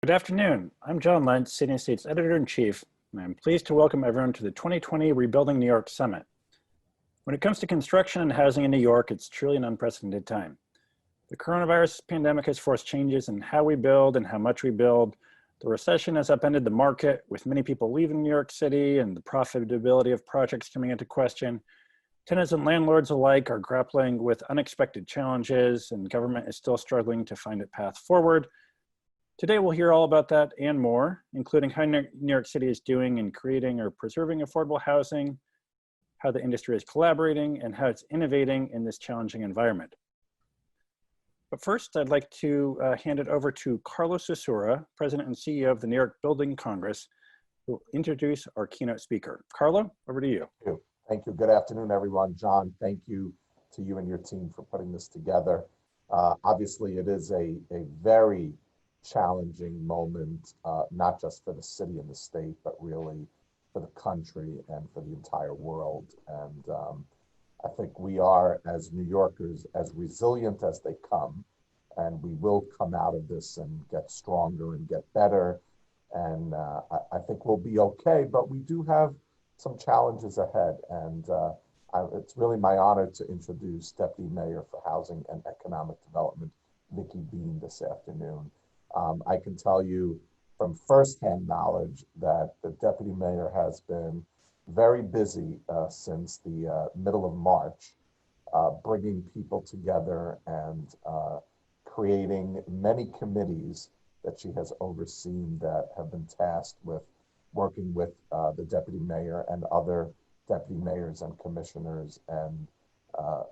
Good afternoon. I'm John Lentz, City and State's Editor-in-Chief, and I'm pleased to welcome everyone to the 2020 Rebuilding New York Summit. When it comes to construction and housing in New York, it's truly an unprecedented time. The coronavirus pandemic has forced changes in how we build and how much we build. The recession has upended the market, with many people leaving New York City and the profitability of projects coming into question. Tenants and landlords alike are grappling with unexpected challenges, and government is still struggling to find a path forward. Today, we'll hear all about that and more, including how New York City is doing in creating or preserving affordable housing, how the industry is collaborating, and how it's innovating in this challenging environment. But first, I'd like to hand it over to Carlo Cestero, President and CEO of the New York Building Congress, who will introduce our keynote speaker. Carlo, over to you. Thank you. Good afternoon, everyone. John, thank you to you and your team for putting this together. Obviously, it is a very challenging moment, not just for the city and the state, but really for the country and for the entire world. And I think we are, as New Yorkers, as resilient as they come, and we will come out of this and get stronger and get better. And I think we'll be okay, but we do have some challenges ahead. And it's really my honor to introduce Deputy Mayor for Housing and Economic Development, Vicky Bean, this afternoon. I can tell you from firsthand knowledge that the Deputy Mayor has been very busy since the middle of March, bringing people together and creating many committees that she has overseen that have been tasked with working with the Deputy Mayor and other Deputy Mayors and Commissioners and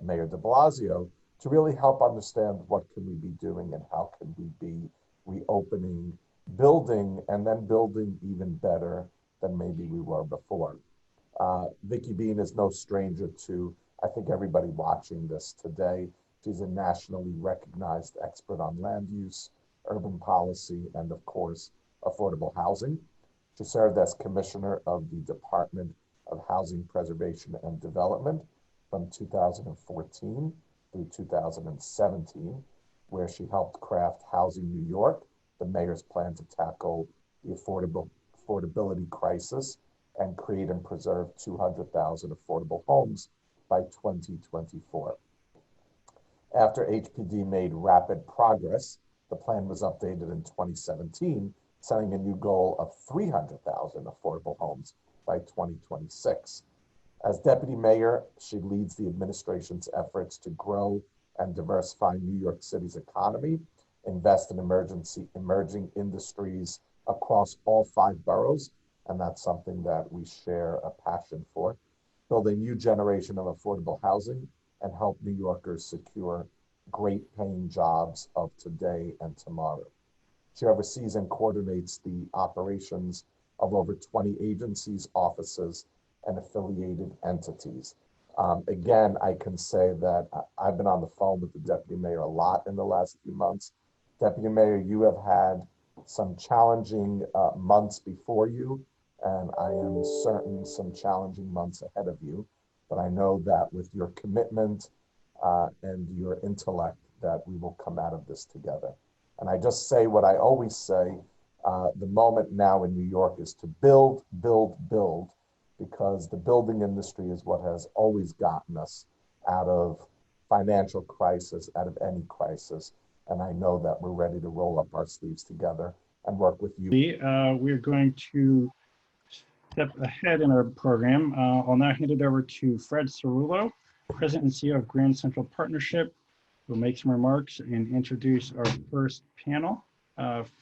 Mayor de Blasio to really help understand what can we be doing and how can we be reopening, building, and then building even better than maybe we were before. Vicky Bean is no stranger to, I think, everybody watching this today. She's a nationally recognized expert on land use, urban policy, and of course, affordable housing. She served as Commissioner of the Department of Housing Preservation and Development from 2014 through 2017, where she helped craft Housing New York, the mayor's plan to tackle the affordability crisis and create and preserve 200,000 affordable homes by 2024. After HPD made rapid progress, the plan was updated in 2017, setting a new goal of 300,000 affordable homes by 2026. As Deputy Mayor, she leads the administration's efforts to grow and diversify New York City's economy, invest in emerging industries across all 5 boroughs, and that's something that we share a passion for, build a new generation of affordable housing, and help New Yorkers secure great paying jobs of today and tomorrow. She oversees and coordinates the operations of over 20 agencies, offices, and affiliated entities. Again, I can say that I've been on the phone with the Deputy Mayor a lot in the last few months. Deputy Mayor, you have had some challenging months before you, and I am certain some challenging months ahead of you. But I know that with your commitment and your intellect, that we will come out of this together. And I just say what I always say, the moment now in New York is to build, build, build, because the building industry is what has always gotten us out of financial crisis, out of any crisis. And I know that we're ready to roll up our sleeves together and work with you. We're going to step ahead in our program. I'll now hand it over to Fred Cerullo, President and CEO of Grand Central Partnership, who will make some remarks and introduce our first panel.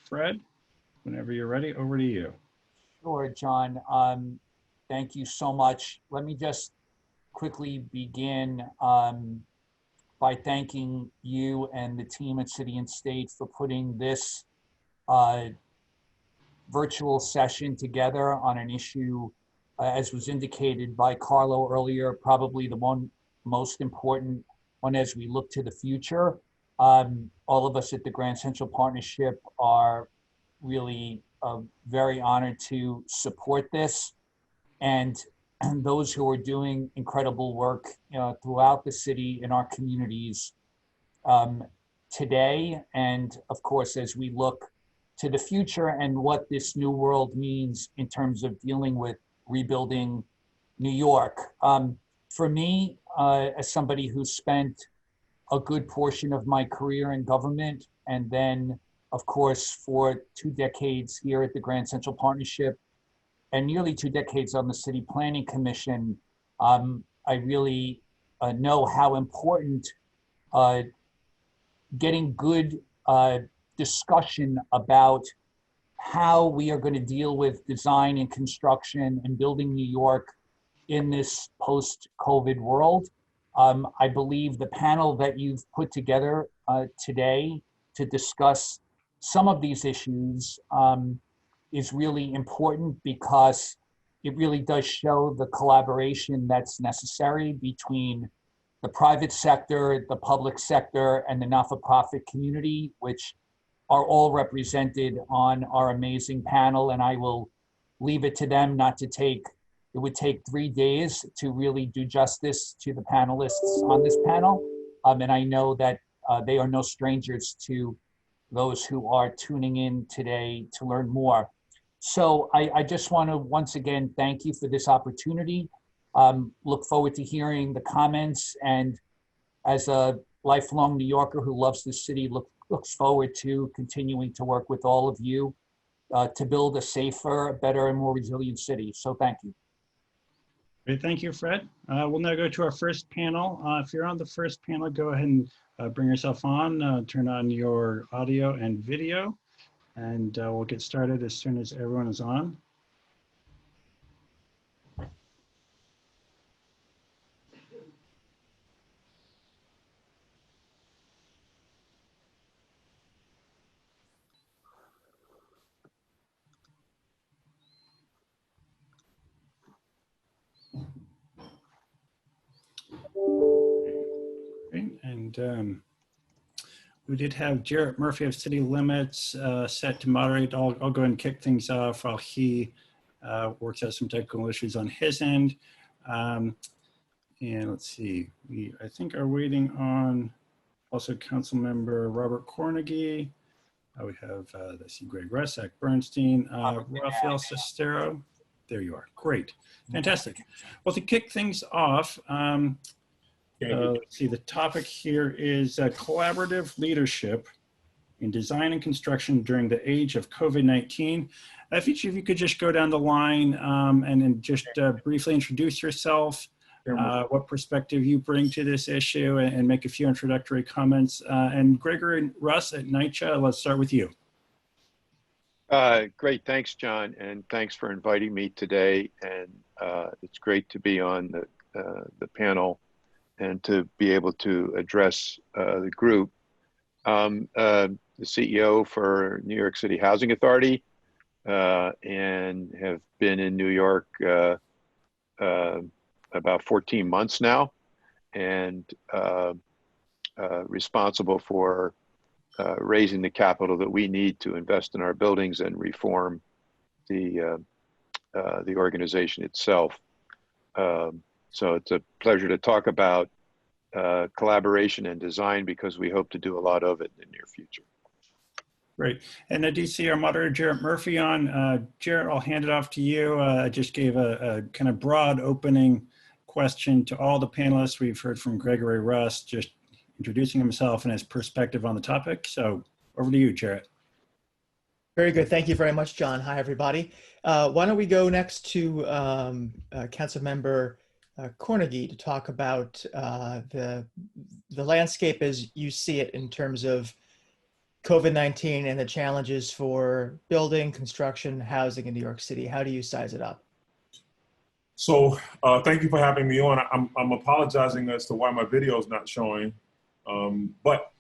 Fred, whenever you're ready, over to you. Sure, John. Thank you so much. Let me just quickly begin by thanking you and the team at City and State for putting this virtual session together on an issue, as was indicated by Carlo earlier, probably the most important one as we look to the future. All of us at the Grand Central Partnership are really very honored to support this. And those who are doing incredible work throughout the city in our communities today. And of course, as we look to the future and what this new world means in terms of dealing with rebuilding New York. For me, as somebody who spent a good portion of my career in government, and then, of course, for 2 decades here at the Grand Central Partnership, and nearly 2 decades on the City Planning Commission, I really know how important getting good discussion about how we are going to deal with design and construction and building New York in this post-COVID world. I believe the panel that you've put together today to discuss some of these issues is really important, because it really does show the collaboration that's necessary between the private sector, the public sector, and the not-for-profit community, which are all represented on our amazing panel. And I will leave it to them not to take, it would take 3 days to really do justice to the panelists on this panel. And I know that they are no strangers to those who are tuning in today to learn more. So I just want to once again thank you for this opportunity. Look forward to hearing the comments, and as a lifelong New Yorker who loves this city, looks forward to continuing to work with all of you to build a safer, better, and more resilient city. So thank you. Great, thank you, Fred. We'll now go to our first panel. If you're on the first panel, go ahead and bring yourself on, turn on your audio and video, and we'll get started as soon as everyone is on. And we did have Jarrett Murphy of City Limits set to moderate. I'll go ahead and kick things off while he works out some technical issues on his end. And let's see, we, I think, are waiting on also Council Member Robert Cornegy. We have, let's see, Russ, Zachary Bernstein, Rafael, Cestero. There you are. Great. Fantastic. Well, to kick things off, let's see, the topic here is collaborative leadership in design and construction during the age of COVID-19. If each of you could just go down the line and then just briefly introduce yourself, what perspective you bring to this issue, and make a few introductory comments. And Gregory and Russ at NYCHA, let's start with you. Great, thanks, John, and thanks for inviting me today. And it's great to be on the panel and to be able to address the group. The CEO for New York City Housing Authority and have been in New York about 14 months now, and responsible for raising the capital that we need to invest in our buildings and reform the organization itself. So it's a pleasure to talk about collaboration and design, because we hope to do a lot of it in the near future. Great. And I do see our moderator, Jarrett Murphy, on. Jarrett, I'll hand it off to you. I just gave a kind of broad opening question to all the panelists. We've heard from Gregory Russ, just introducing himself and his perspective on the topic. So over to you, Jarrett. Very good. Thank you very much, John. Hi, everybody. Why don't we go next to Councilmember Cornegy to talk about the landscape as you see it in terms of COVID-19 and the challenges for building, construction, housing in New York City. How do you size it up? So thank you for having me on. I'm apologizing as to why my video is not showing. But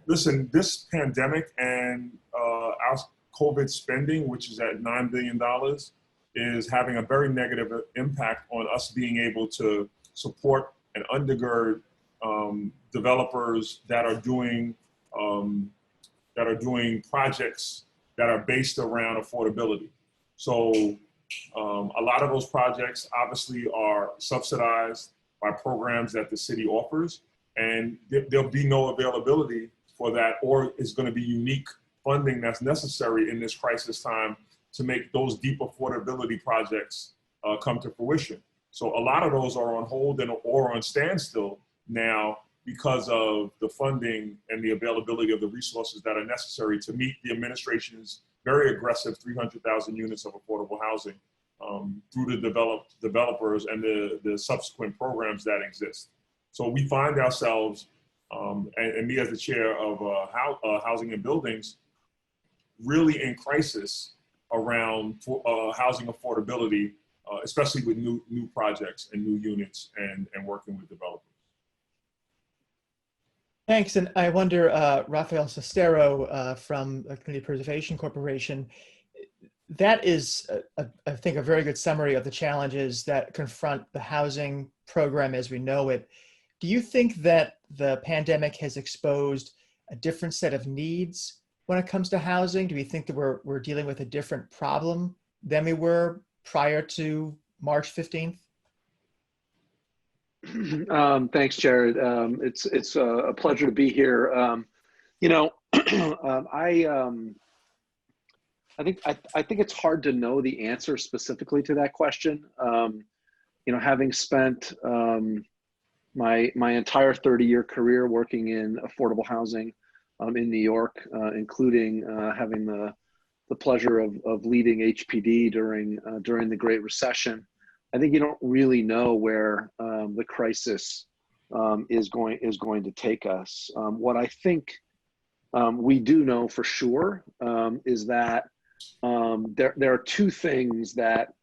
listen, this pandemic and our COVID spending, which is at $9 billion, is having a very negative impact on us being able to support and undergird developers that are doing projects that are based around affordability. So a lot of those projects obviously are subsidized by programs that the city offers, and there'll be no availability for that, or it's going to be unique funding that's necessary in this crisis time to make those deep affordability projects come to fruition. So a lot of those are on hold or on standstill now because of the funding and the availability of the resources that are necessary to meet the administration's very aggressive 300,000 units of affordable housing through the developers and the subsequent programs that exist. So we find ourselves, and me as the chair of Housing and Buildings, really in crisis around housing affordability, especially with new projects and new units and working with developers. Thanks, and I wonder, Rafael Cestero from the Community Preservation Corporation, that is, I think, a very good summary of the challenges that confront the housing program as we know it. Do you think that the pandemic has exposed a different set of needs when it comes to housing? Do we think that we're dealing with a different problem than we were prior to March 15th? Thanks, Jarrett. It's a pleasure to be here. I think it's hard to know the answer specifically to that question. Having spent my entire 30-year career working in affordable housing in New York, including having the pleasure of leading HPD during the Great Recession, I think you don't really know where the crisis is going to take us. What I think we do know for sure is that there are two things that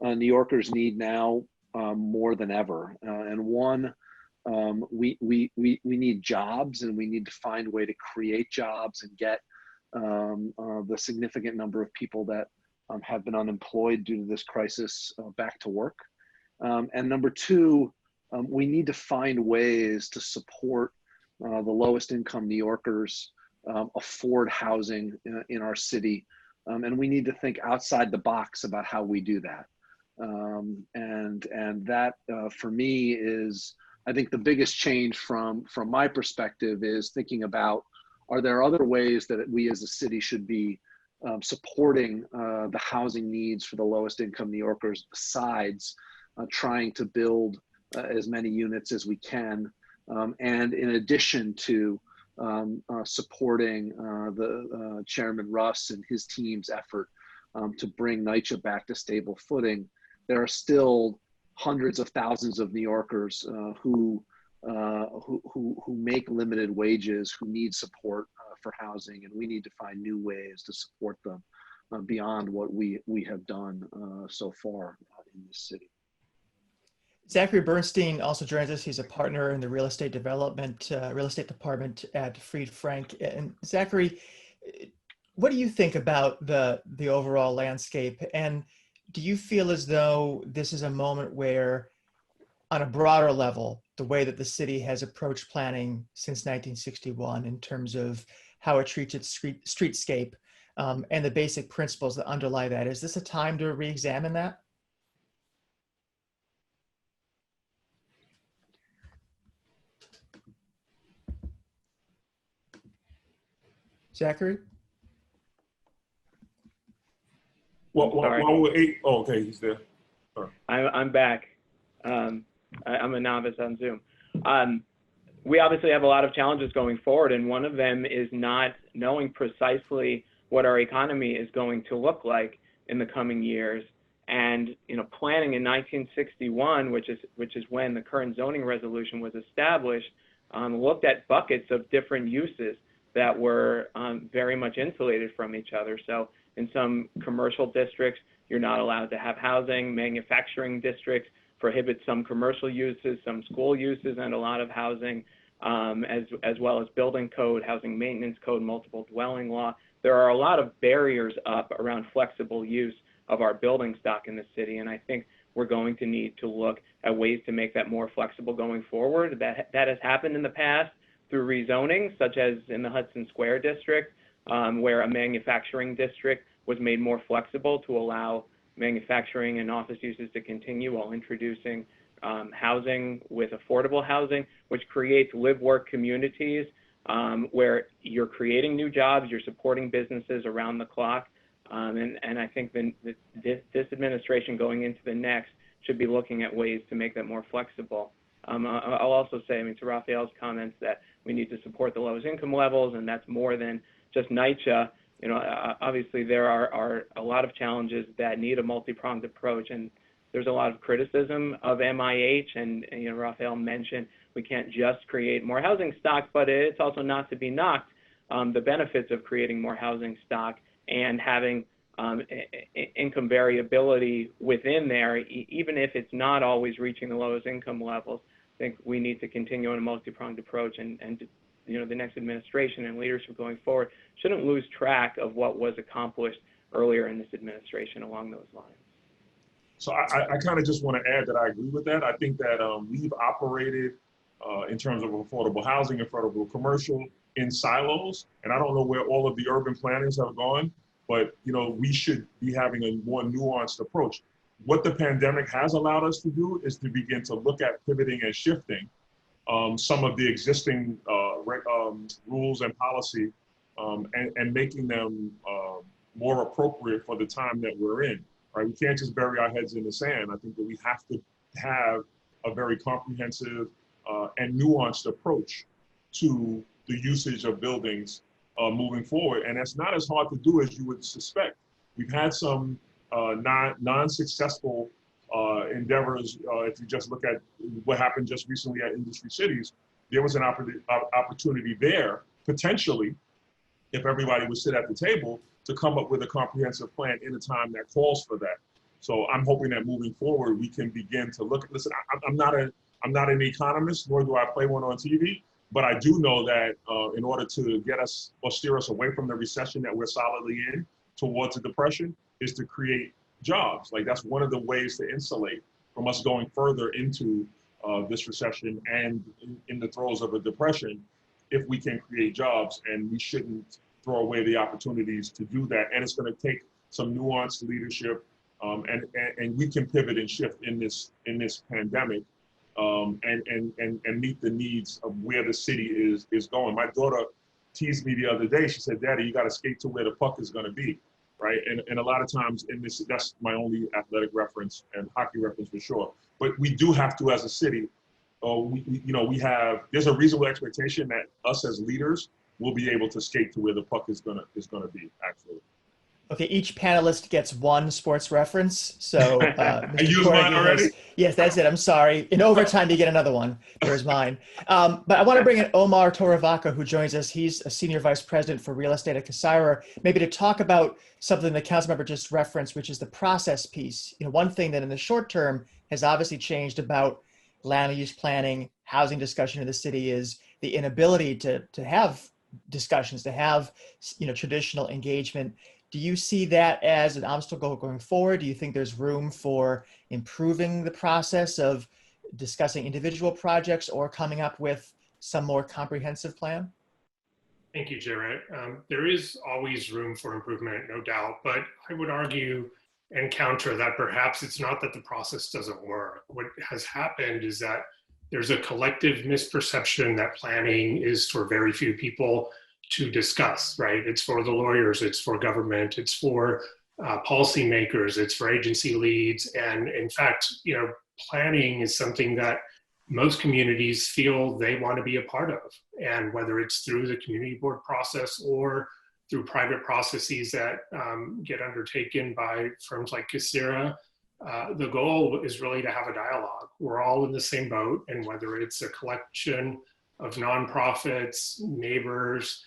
New Yorkers need now more than ever, and one, we need jobs, and we need to find a way to create jobs and get the significant number of people that have been unemployed due to this crisis back to work. And number two, we need to find ways to support the lowest income New Yorkers afford housing in our city. And we need to think outside the box about how we do that. And that for me is, I think the biggest change from my perspective is thinking about, are there other ways that we as a city should be supporting the housing needs for the lowest income New Yorkers besides trying to build as many units as we can, and in addition to supporting the Chairman Russ and his team's effort to bring NYCHA back to stable footing. There are still hundreds of thousands of New Yorkers who make limited wages, who need support for housing, and we need to find new ways to support them beyond what we have done so far in this city. Zachary Bernstein also joins us. He's a partner in the real estate development, real estate department at Fried Frank. And Zachary, what do you think about the overall landscape? And do you feel as though this is a moment where, on a broader level, the way that the city has approached planning since 1961 in terms of how it treats its streetscape and the basic principles that underlie that, is this a time to re-examine that? Zachary? Okay, he's there. Sorry. I'm back. I'm a novice on Zoom. We obviously have a lot of challenges going forward, and one of them is not knowing precisely what our economy is going to look like in the coming years. And planning in 1961, which is when the current zoning resolution was established, looked at buckets of different uses that were very much insulated from each other. So in some commercial districts, you're not allowed to have housing. Manufacturing districts prohibit some commercial uses, some school uses, and a lot of housing, as well as building code, housing maintenance code, multiple dwelling law. There are a lot of barriers up around flexible use of our building stock in the city, and I think we're going to need to look at ways to make that more flexible going forward. That has happened in the past through rezoning, such as in the Hudson Square district, where a manufacturing district was made more flexible to allow manufacturing and office uses to continue while introducing housing with affordable housing, which creates live-work communities where you're creating new jobs, you're supporting businesses around the clock. And I think this administration going into the next should be looking at ways to make that more flexible. I'll also say, I mean, to Rafael's comments that we need to support the lowest income levels, and that's more than just NYCHA. You know, obviously there are a lot of challenges that need a multi-pronged approach, and there's a lot of criticism of MIH, and you know, Rafael mentioned we can't just create more housing stock, but it's also not to be knocked, the benefits of creating more housing stock and having income variability within there, even if it's not always reaching the lowest income levels. I think we need to continue on a multi-pronged approach, and you know, the next administration and leadership going forward shouldn't lose track of what was accomplished earlier in this administration along those lines. So I kind of just want to add that I agree with that. I think that we've operated in terms of affordable housing, affordable commercial in silos, and I don't know where all of the urban planners have gone, but you know, we should be having a more nuanced approach. What the pandemic has allowed us to do is to begin to look at pivoting and shifting some of the existing rules and policy and making them more appropriate for the time that we're in. Right? We can't just bury our heads in the sand. I think that we have to have a very comprehensive and nuanced approach to the usage of buildings moving forward. And that's not as hard to do as you would suspect. We've had some non-successful endeavors. If you just look at what happened just recently at Industry Cities, there was an opportunity there, potentially, if everybody would sit at the table, to come up with a comprehensive plan in a time that calls for that. So I'm hoping that moving forward, we can begin to look. Listen, I'm not an economist, nor do I play one on TV, but I do know that in order to get us or steer us away from the recession that we're solidly in towards a depression, is to create jobs. Like, that's one of the ways to insulate from us going further into this recession and in the throes of a depression, if we can create jobs, and we shouldn't throw away the opportunities to do that. And it's going to take some nuanced leadership, and we can pivot and shift in this pandemic, and meet the needs of where the city is going. My daughter teased me the other day. She said, "Daddy, you got to skate to where the puck is going to be." Right, and a lot of times in this, that's my only athletic reference and hockey reference for sure. But we do have to, as a city, there's a reasonable expectation that us as leaders will be able to skate to where the puck is gonna be, actually. Okay, each panelist gets one sports reference. So I used mine already? Yes, that's it. I'm sorry. In overtime, you get another one. There's mine. But I want to bring in Omar Toravaca, who joins us. He's a senior vice president for real estate at Cestero, maybe to talk about something the council member just referenced, which is the process piece. You know, one thing that in the short term has obviously changed about land use planning, housing discussion in the city is the inability to have discussions, to have, you know, traditional engagement. Do you see that as an obstacle going forward? Do you think there's room for improving the process of discussing individual projects or coming up with some more comprehensive plan? Thank you, Jarrett. There is always room for improvement, no doubt, but I would argue and counter that perhaps it's not that the process doesn't work. What has happened is that there's a collective misperception that planning is for very few people to discuss, right? It's for the lawyers, it's for government, it's for policymakers, it's for agency leads. And in fact, you know, planning is something that most communities feel they want to be a part of. And whether it's through the community board process or through private processes that get undertaken by firms like Scissura, the goal is really to have a dialogue. We're all in the same boat, and whether it's a collection of nonprofits, neighbors,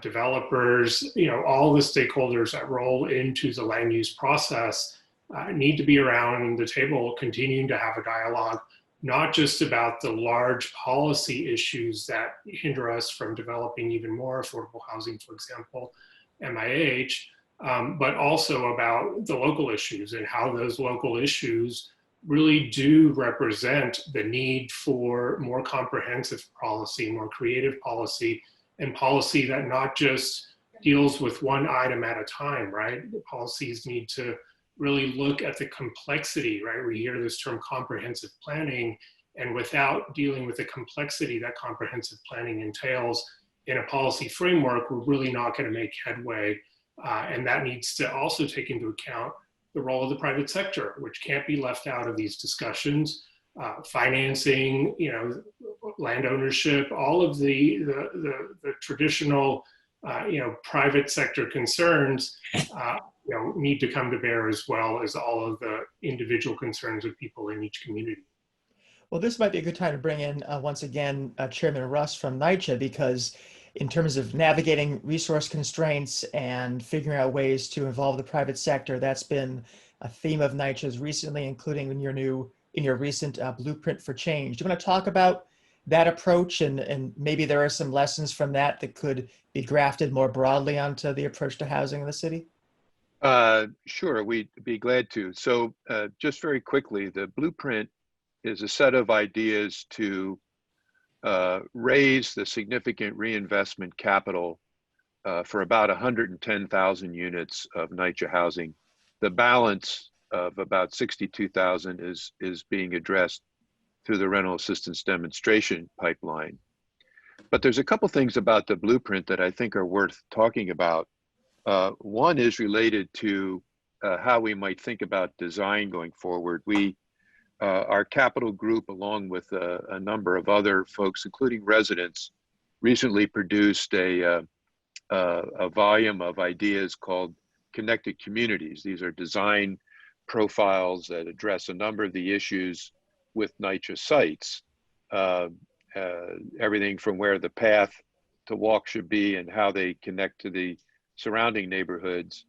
developers, you know, all the stakeholders that roll into the land use process need to be around the table, continuing to have a dialogue, not just about the large policy issues that hinder us from developing even more affordable housing, for example, MIH, but also about the local issues and how those local issues really do represent the need for more comprehensive policy, more creative policy, and policy that not just deals with one item at a time, right? The policies need to really look at the complexity, right? We hear this term comprehensive planning, and without dealing with the complexity that comprehensive planning entails, in a policy framework, we're really not going to make headway. And that needs to also take into account the role of the private sector, which can't be left out of these discussions. Financing, land ownership, all of the traditional, private sector concerns, need to come to bear, as well as all of the individual concerns of people in each community. Well, this might be a good time to bring in, once again, Chairman Russ from NYCHA, because in terms of navigating resource constraints and figuring out ways to involve the private sector, that's been a theme of NYCHA's recently, including in your recent Blueprint for Change. Do you want to talk about that approach, and maybe there are some lessons from that that could be grafted more broadly onto the approach to housing in the city? Sure, we'd be glad to. So just very quickly, the Blueprint is a set of ideas to raise the significant reinvestment capital for about 110,000 units of NYCHA housing. The balance of about 62,000 is being addressed through the rental assistance demonstration pipeline. But there's a couple things about the Blueprint that I think are worth talking about. One is related to how we might think about design going forward. Our capital group, along with a number of other folks, including residents, recently produced a volume of ideas called Connected Communities. These are design profiles that address a number of the issues with NYCHA sites. Everything from where the path to walk should be and how they connect to the surrounding neighborhoods.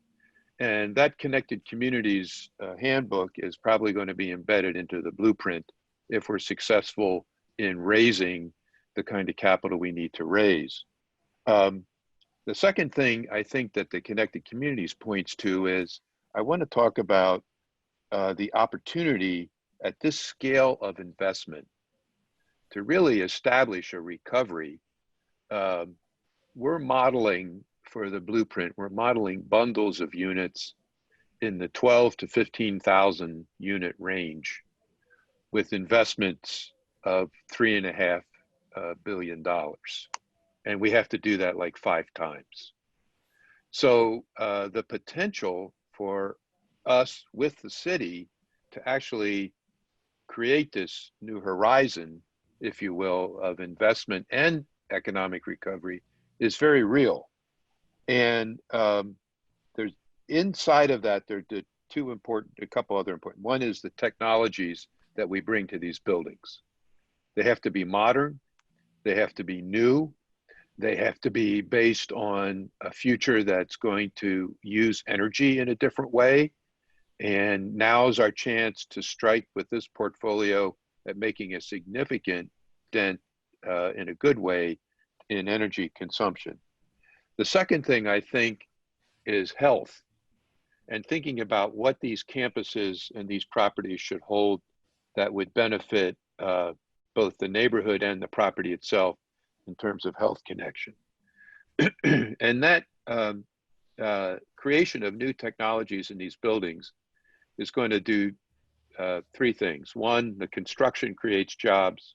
And that Connected Communities handbook is probably going to be embedded into the Blueprint if we're successful in raising the kind of capital we need to raise. The second thing I think that the Connected Communities points to is I want to talk about the opportunity at this scale of investment to really establish a recovery. We're modeling for the Blueprint, we're modeling bundles of units in the 12 to 15,000 unit range with investments of $3.5 billion. And we have to do that like 5 times. So the potential for us with the city to actually create this new horizon, if you will, of investment and economic recovery is very real. And there's inside of that, there are a couple other important. One is the technologies that we bring to these buildings. They have to be modern, they have to be new, they have to be based on a future that's going to use energy in a different way. And now's our chance to strike with this portfolio at making a significant dent in a good way in energy consumption. The second thing I think is health, and thinking about what these campuses and these properties should hold that would benefit both the neighborhood and the property itself in terms of health connection. And that creation of new technologies in these buildings is going to do 3 things. 1, the construction creates jobs.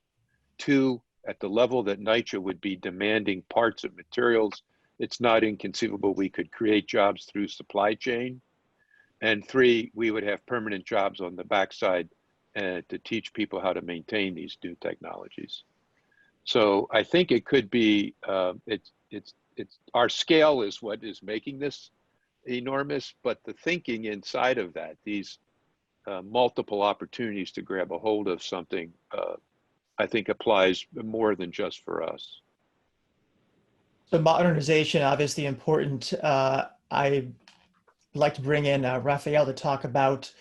2, at the level that NYCHA would be demanding parts and materials, it's not inconceivable we could create jobs through supply chain. And 3, we would have permanent jobs on the backside to teach people how to maintain these new technologies. So I think it could be, our scale is what is making this enormous, but the thinking inside of that, these multiple opportunities to grab a hold of something, I think applies more than just for us. So modernization, obviously important. I'd like to bring in Rafael to talk about,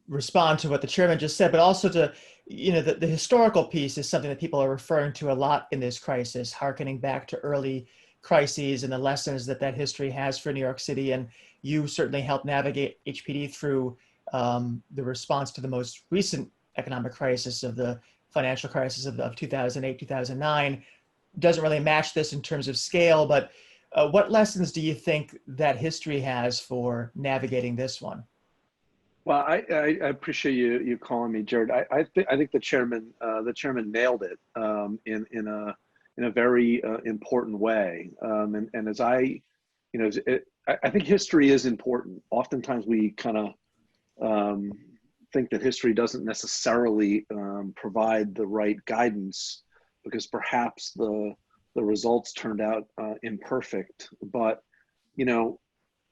respond to what the chairman just said, but also to, the historical piece is something that people are referring to a lot in this crisis, hearkening back to early crises and the lessons that history has for New York City. And you certainly helped navigate HPD through the response to the most recent economic crisis of the financial crisis of 2008, 2009. Doesn't really match this in terms of scale, but what lessons do you think that history has for navigating this one? Well, I appreciate you calling me, Jarrett. I think the chairman nailed it in a very important way. And as I, I think history is important. Oftentimes we kind of think that history doesn't necessarily provide the right guidance because perhaps the results turned out imperfect. But,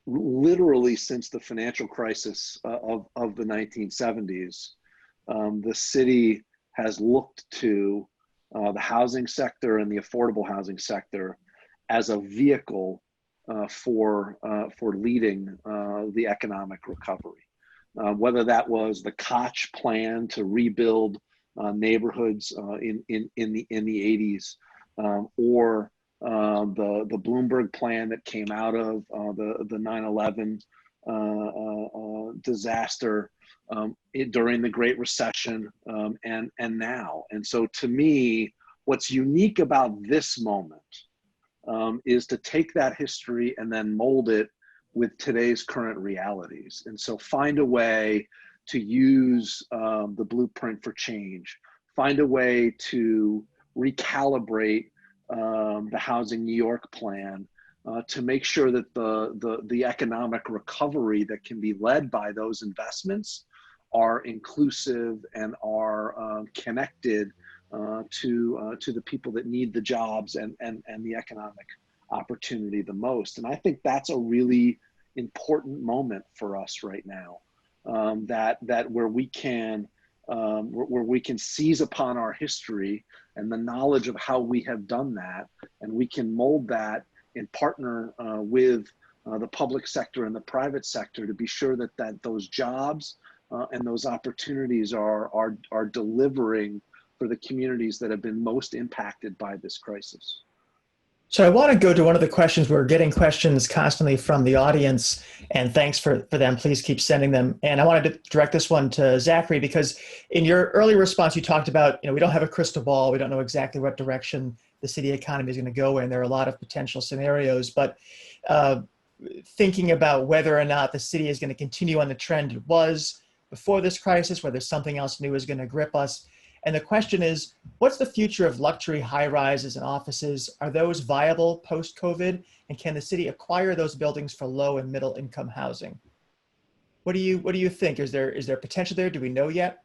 literally since the financial crisis of the 1970s, the city has looked to the housing sector and the affordable housing sector as a vehicle for leading the economic recovery. Whether that was the Koch plan to rebuild neighborhoods in the 80s, or the Bloomberg plan that came out of the 9/11 disaster during the Great Recession, and now. And so to me, what's unique about this moment is to take that history and then mold it with today's current realities. And so find a way to use the blueprint for change, find a way to recalibrate the Housing New York plan to make sure that the economic recovery that can be led by those investments are inclusive and are connected to the people that need the jobs and the economic opportunity the most. And I think that's a really important moment for us right now, that where we can seize upon our history and the knowledge of how we have done that, and we can mold that and partner with the public sector and the private sector to be sure that those jobs and those opportunities are delivering for the communities that have been most impacted by this crisis. So I want to go to one of the questions. We're getting questions constantly from the audience, and thanks for them. Please keep sending them. And I wanted to direct this one to Zachary, because in your early response, you talked about, we don't have a crystal ball. We don't know exactly what direction the city economy is going to go in. There are a lot of potential scenarios, but thinking about whether or not the city is going to continue on the trend it was before this crisis, whether something else new is going to grip us. And the question is, what's the future of luxury high-rises and offices? Are those viable post-COVID? And can the city acquire those buildings for low and middle income housing? What do you think? Is there potential there? Do we know yet?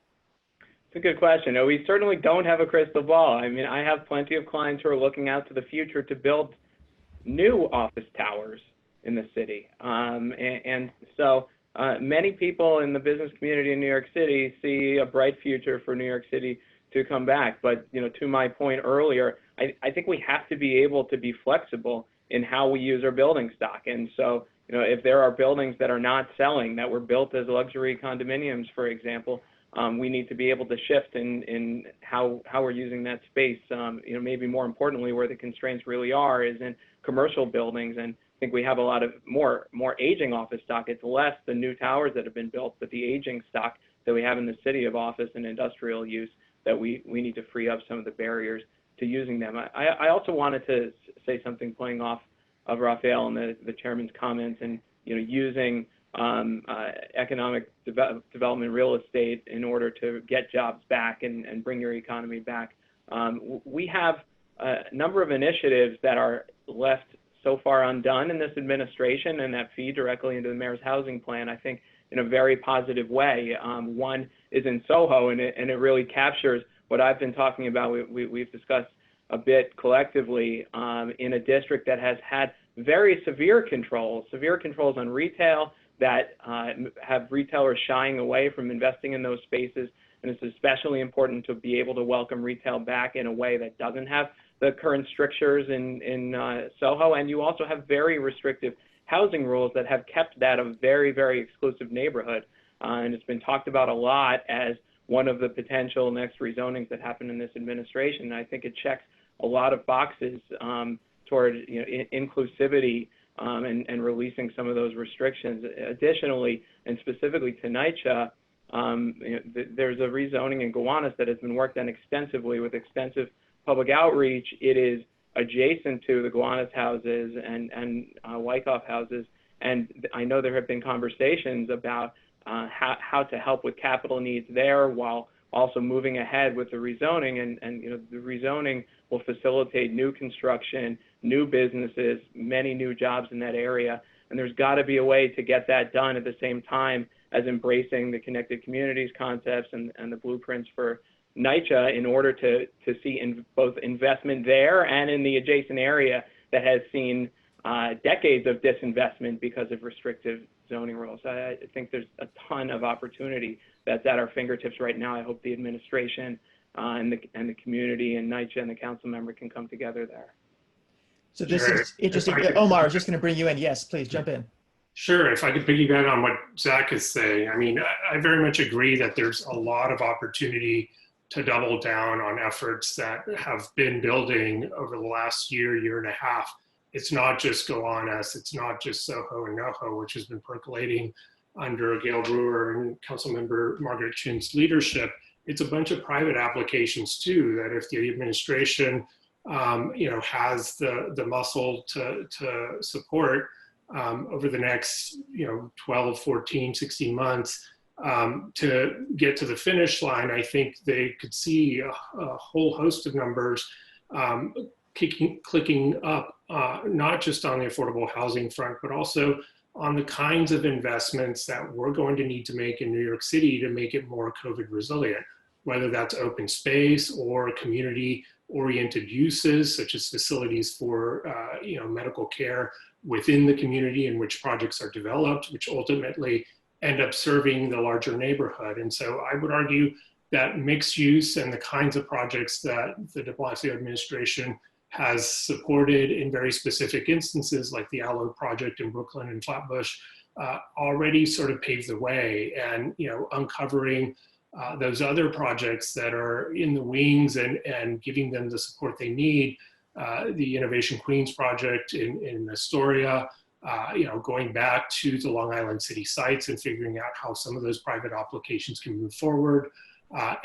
It's a good question. No, we certainly don't have a crystal ball. I mean, I have plenty of clients who are looking out to the future to build new office towers in the city. And so many people in the business community in New York City see a bright future for New York City to come back. But, to my point earlier, I think we have to be able to be flexible in how we use our building stock. And so, if there are buildings that are not selling, that were built as luxury condominiums, for example, we need to be able to shift in how we're using that space. Maybe more importantly, where the constraints really are is in commercial buildings. And I think we have a lot of more aging office stock. It's less the new towers that have been built, but the aging stock that we have in the city of office and industrial use that we need to free up some of the barriers to using them. I also wanted to say something playing off of Rafael and the chairman's comments, and using economic development real estate in order to get jobs back and bring your economy back. We have a number of initiatives that are left so far undone in this administration and that feed directly into the mayor's housing plan, I think, in a very positive way. One is in Soho, and it really captures what I've been talking about. We've discussed a bit collectively in a district that has had very severe controls on retail that have retailers shying away from investing in those spaces. And it's especially important to be able to welcome retail back in a way that doesn't have the current strictures in Soho. And you also have very restrictive housing rules that have kept that a very, very exclusive neighborhood. And it's been talked about a lot as one of the potential next rezonings that happen in this administration. And I think it checks a lot of boxes toward inclusivity and releasing some of those restrictions. Additionally, and specifically to NYCHA, there's a rezoning in Gowanus that has been worked on extensively with extensive public outreach. It is adjacent to the Gowanus houses and Wyckoff houses, and I know there have been conversations about how to help with capital needs there while also moving ahead with the rezoning, and you know, the rezoning will facilitate new construction, new businesses, many new jobs in that area. And there's got to be a way to get that done at the same time as embracing the connected communities concepts and the blueprints for NYCHA in order to see both investment there and in the adjacent area that has seen decades of disinvestment because of restrictive zoning rules. I think there's a ton of opportunity that's at our fingertips right now. I hope the administration and the community and NYCHA and the council member can come together there. So this is interesting. Omar, I was just going to bring you in. Yes, please jump in. Sure, if I could piggyback on what Zach is saying. I mean, I very much agree that there's a lot of opportunity to double down on efforts that have been building over the last year and a half. It's not just Gowanus, it's not just Soho and NoHo, which has been percolating under Gail Brewer and Councilmember Margaret Chin's leadership. It's a bunch of private applications too, that if the administration you know, has the muscle to support over the next, you know, 12, 14, 16 months to get to the finish line, I think they could see a whole host of numbers clicking up, not just on the affordable housing front, but also on the kinds of investments that we're going to need to make in New York City to make it more COVID resilient, whether that's open space or community-oriented uses, such as facilities for you know, medical care within the community in which projects are developed, which ultimately end up serving the larger neighborhood. And so I would argue that mixed use and the kinds of projects that the de Blasio administration has supported in very specific instances, like the Allo project in Brooklyn and Flatbush, already sort of paved the way. And, you know, uncovering those other projects that are in the wings and giving them the support they need, the Innovation Queens project in Astoria, you know, going back to the Long Island City sites and figuring out how some of those private applications can move forward,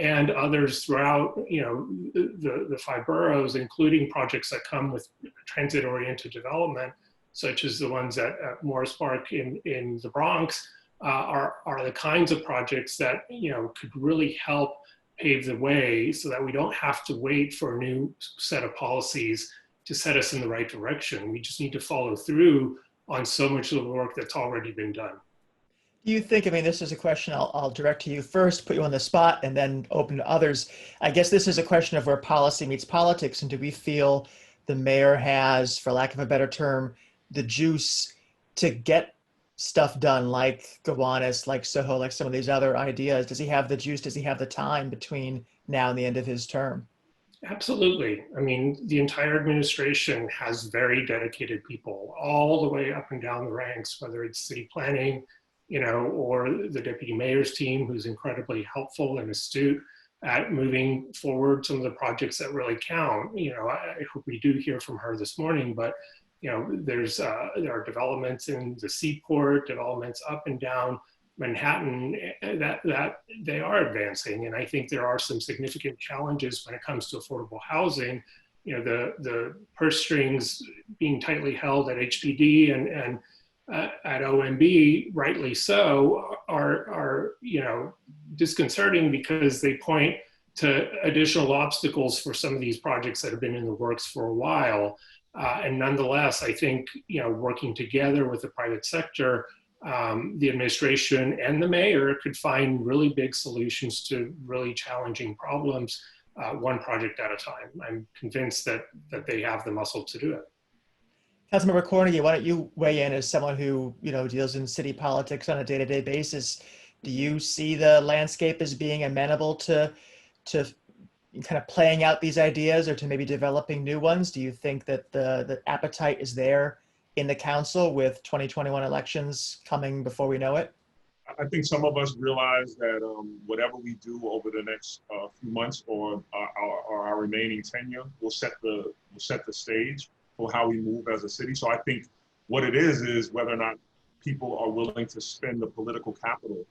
and others throughout, you know, the 5 boroughs, including projects that come with transit-oriented development, such as the ones at Morris Park in the Bronx, are the kinds of projects that, you know, could really help pave the way so that we don't have to wait for a new set of policies to set us in the right direction. We just need to follow through on so much of the work that's already been done. Do you think, I mean, this is a question I'll direct to you first, put you on the spot, and then open to others. I guess this is a question of where policy meets politics, and do we feel the mayor has, for lack of a better term, the juice to get stuff done like Gowanus, like Soho, like some of these other ideas? Does he have the juice? Does he have the time between now and the end of his term? Absolutely. I mean, the entire administration has very dedicated people all the way up and down the ranks, whether it's city planning, you know, or the deputy mayor's team, who's incredibly helpful and astute at moving forward some of the projects that really count. You know, I hope we do hear from her this morning, but, you know, there are developments in the Seaport, developments up and down Manhattan that they are advancing. And I think there are some significant challenges when it comes to affordable housing. You know, the purse strings being tightly held at HPD and at OMB, rightly so, are, you know, disconcerting because they point to additional obstacles for some of these projects that have been in the works for a while. And nonetheless, I think, you know, working together with the private sector, the administration and the mayor could find really big solutions to really challenging problems, one project at a time. I'm convinced that they have the muscle to do it. Councilmember Cornegy, why don't you weigh in as someone who, you know, deals in city politics on a day-to-day basis? Do you see the landscape as being amenable to kind of playing out these ideas or to maybe developing new ones? Do you think that the appetite is there in the council with 2021 elections coming before we know it? I think some of us realize that whatever we do over the next few months or our remaining tenure will set the stage for how we move as a city. So I think what it is whether or not people are willing to spend the political capital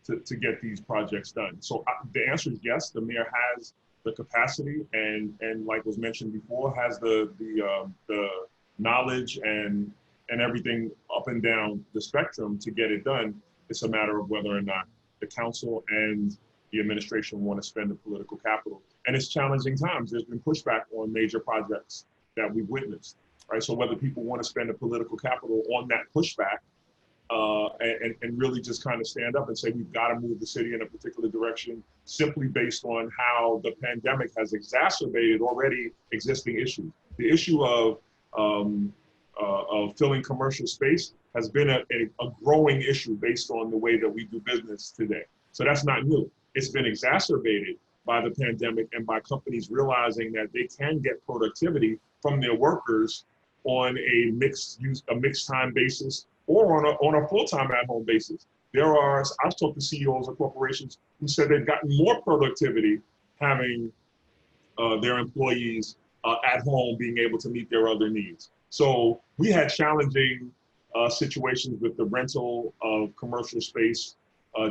to get these projects done. So the answer is yes. The mayor has the capacity and like was mentioned before, has the knowledge and everything up and down the spectrum to get it done. It's a matter of whether or not the council and the administration want to spend the political capital. And it's challenging times. There's been pushback on major projects that we've witnessed, right? So whether people want to spend the political capital on that pushback and really just kind of stand up and say, we've got to move the city in a particular direction simply based on how the pandemic has exacerbated already existing issues. The issue of filling commercial space has been a growing issue based on the way that we do business today. So that's not new. It's been exacerbated by the pandemic and by companies realizing that they can get productivity from their workers on a mixed time basis or on a full-time at-home basis. I've talked to CEOs of corporations who said they've gotten more productivity having their employees at home being able to meet their other needs. So we had challenging situations with the rental of commercial space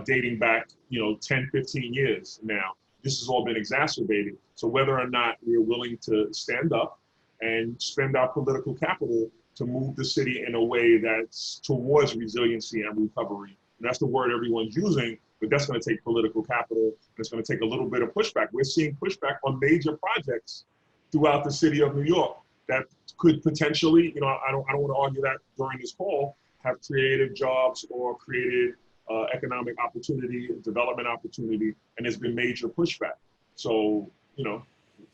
dating back, 10, 15 years now. This has all been exacerbated. So whether or not we're willing to stand up and spend our political capital to move the city in a way that's towards resiliency and recovery. And that's the word everyone's using, but that's going to take political capital. And it's going to take a little bit of pushback. We're seeing pushback on major projects throughout the city of New York that could potentially, I don't want to argue that during this call, have created jobs or created economic opportunity, development opportunity, and there's been major pushback. So,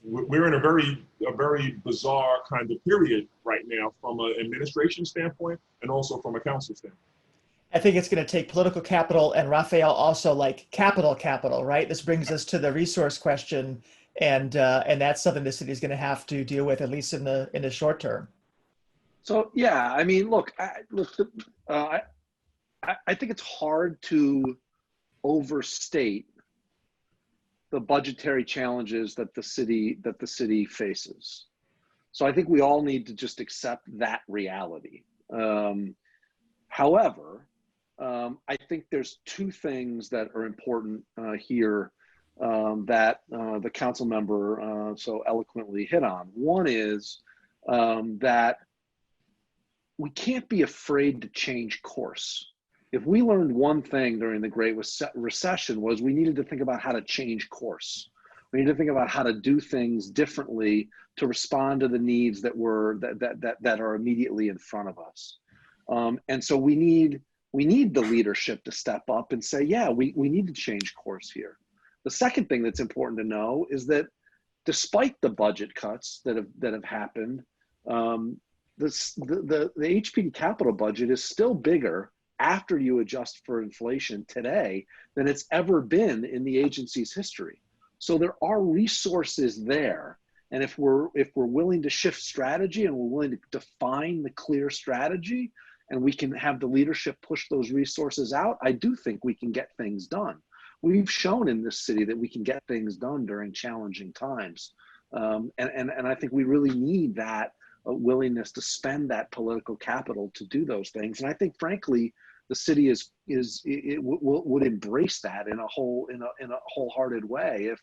we're in a very bizarre kind of period right now from an administration standpoint and also from a council standpoint. I think it's going to take political capital, and Rafael also like capital, right? This brings us to the resource question, and that's something the city is going to have to deal with, at least in the short term. So yeah, I mean, look, I think it's hard to overstate the budgetary challenges that the city faces. So I think we all need to just accept that reality. However, I think there's two things that are important here that the council member so eloquently hit on. One is that we can't be afraid to change course. If we learned one thing during the Great Recession was we needed to think about how to change course. We need to think about how to do things differently to respond to the needs that are immediately in front of us. And so we need the leadership to step up and say, yeah, we need to change course here. The second thing that's important to know is that despite the budget cuts that have happened, the HPD capital budget is still bigger after you adjust for inflation today than it's ever been in the agency's history. So there are resources there. And if we're willing to shift strategy and we're willing to define the clear strategy and we can have the leadership push those resources out, I do think we can get things done. We've shown in this city that we can get things done during challenging times. And I think we really need that willingness to spend that political capital to do those things. And I think, frankly, the city would embrace that in a wholehearted way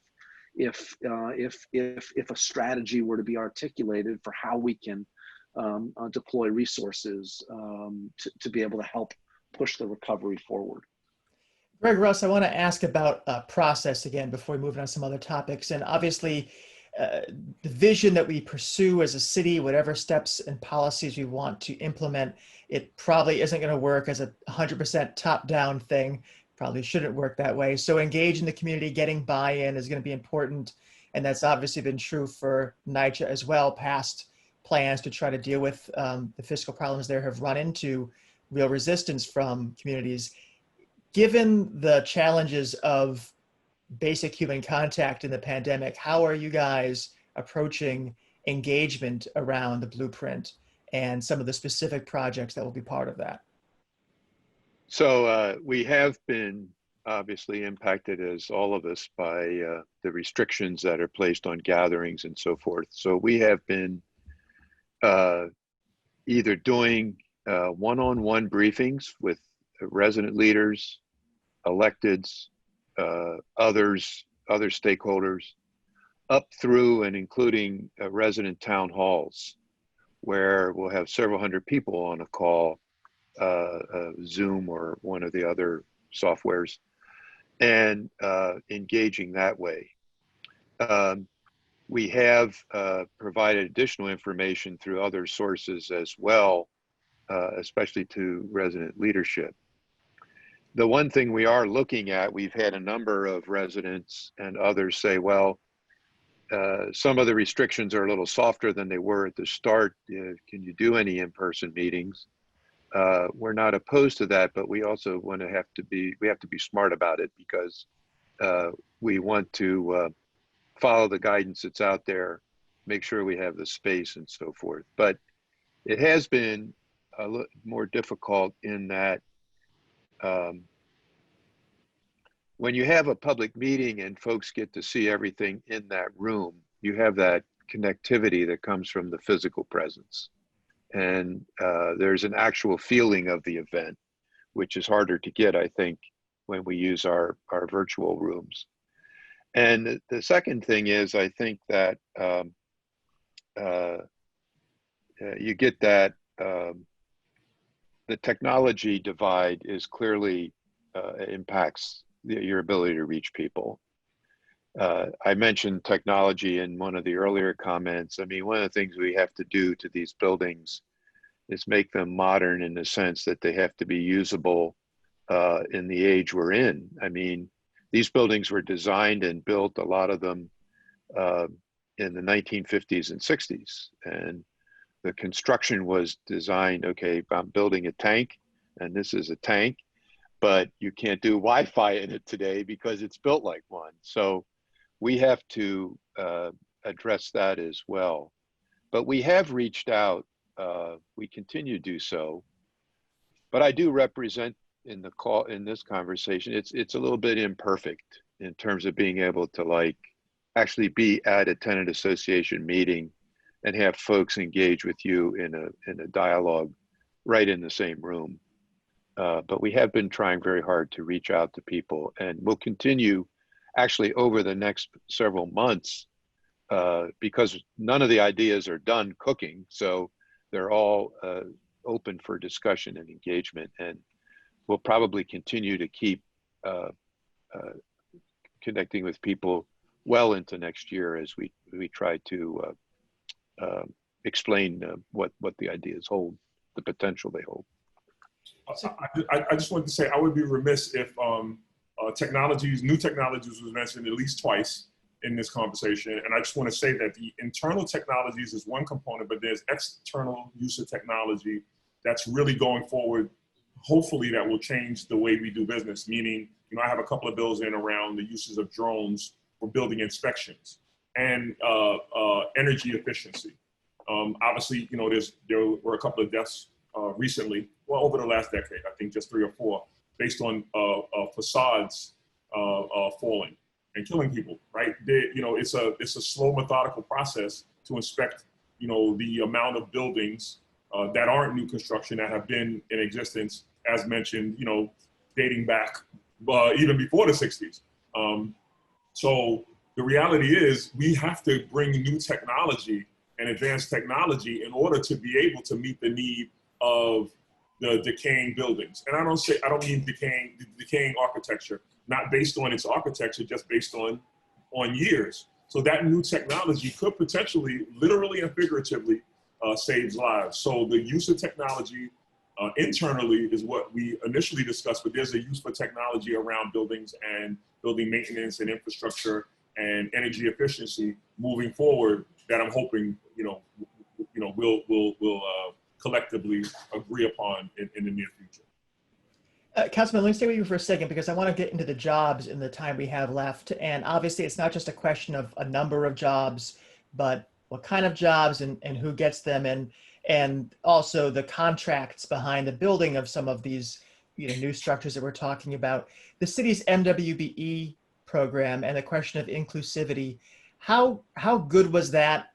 if a strategy were to be articulated for how we can deploy resources to be able to help push the recovery forward. Greg, Russ, I want to ask about process again before we move on to some other topics. And obviously, the vision that we pursue as a city, whatever steps and policies we want to implement, it probably isn't going to work as a 100% top-down thing. Probably shouldn't work that way. So engaging the community, getting buy-in is going to be important. And that's obviously been true for NYCHA as well. Past plans to try to deal with the fiscal problems there have run into real resistance from communities. Given the challenges of basic human contact in the pandemic, how are you guys approaching engagement around the blueprint and some of the specific projects that will be part of that? So we have been obviously impacted, as all of us, by the restrictions that are placed on gatherings and so forth. So we have been either doing one-on-one briefings with resident leaders, electeds, other stakeholders, up through and including resident town halls, where we'll have several hundred people on a call, Zoom or one of the other softwares, and engaging that way. We have provided additional information through other sources as well, especially to resident leadership. The one thing we are looking at, we've had a number of residents and others say, well, some of the restrictions are a little softer than they were at the start. Can you do any in-person meetings? We're not opposed to that, but we also want to have to be smart about it, because we want to follow the guidance that's out there, make sure we have the space and so forth. But it has been a little more difficult in that when you have a public meeting and folks get to see everything in that room, you have that connectivity that comes from the physical presence. And there's an actual feeling of the event, which is harder to get, I think, when we use our virtual rooms. And the second thing is, I think that you get that the technology divide is clearly impacts your ability to reach people. I mentioned technology in one of the earlier comments. I mean, one of the things we have to do to these buildings is make them modern in the sense that they have to be usable in the age we're in. I mean, these buildings were designed and built, a lot of them, in the 1950s and 60s. And the construction was designed, okay, I'm building a tank, and this is a tank, but you can't do Wi-Fi in it today because it's built like one. So we have to address that as well. But we have reached out, we continue to do so. But I do represent in the call, in this conversation, it's a little bit imperfect in terms of being able to like actually be at a tenant association meeting and have folks engage with you in a dialogue right in the same room. But we have been trying very hard to reach out to people, and we'll continue actually over the next several months, because none of the ideas are done cooking. So they're all open for discussion and engagement. And we'll probably continue to keep connecting with people well into next year as we try to explain what the ideas hold, the potential they hold. I just wanted to say I would be remiss if new technologies was mentioned at least twice in this conversation. And I just want to say that the internal technologies is one component, but there's external use of technology that's really going forward. Hopefully that will change the way we do business, meaning, you know, I have a couple of bills in around the uses of drones for building inspections and energy efficiency. Obviously, you know, there were a couple of deaths recently, well, over the last decade, I think just 3 or 4, based on facades falling and killing people, right? You know, it's a slow, methodical process to inspect, you know, the amount of buildings that aren't new construction that have been in existence, as mentioned, you know, dating back even before the 60s. So the reality is we have to bring new technology and advanced technology in order to be able to meet the need of the decaying buildings. And I don't mean decaying architecture, not based on its architecture, just based on years. So that new technology could potentially, literally and figuratively, saves lives. So the use of technology internally is what we initially discussed, but there's a use for technology around buildings and building maintenance and infrastructure and energy efficiency moving forward that I'm hoping, we'll collectively agree upon in the near future. Councilman, let me stay with you for a second, because I want to get into the jobs in the time we have left. And obviously it's not just a question of a number of jobs, but what kind of jobs and who gets them, and also the contracts behind the building of some of these new structures that we're talking about. The city's MWBE program and the question of inclusivity, how good was that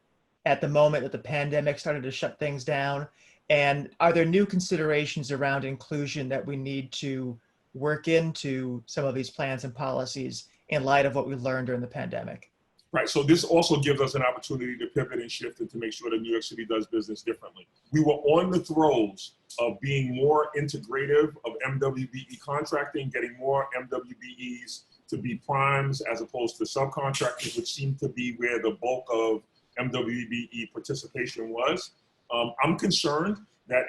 at the moment that the pandemic started to shut things down? And are there new considerations around inclusion that we need to work into some of these plans and policies in light of what we learned during the pandemic? Right, so this also gives us an opportunity to pivot and shift and to make sure that New York City does business differently. We were on the throes of being more integrative of MWBE contracting, getting more MWBEs to be primes as opposed to subcontractors, which seemed to be where the bulk of MWBE participation was. I'm concerned that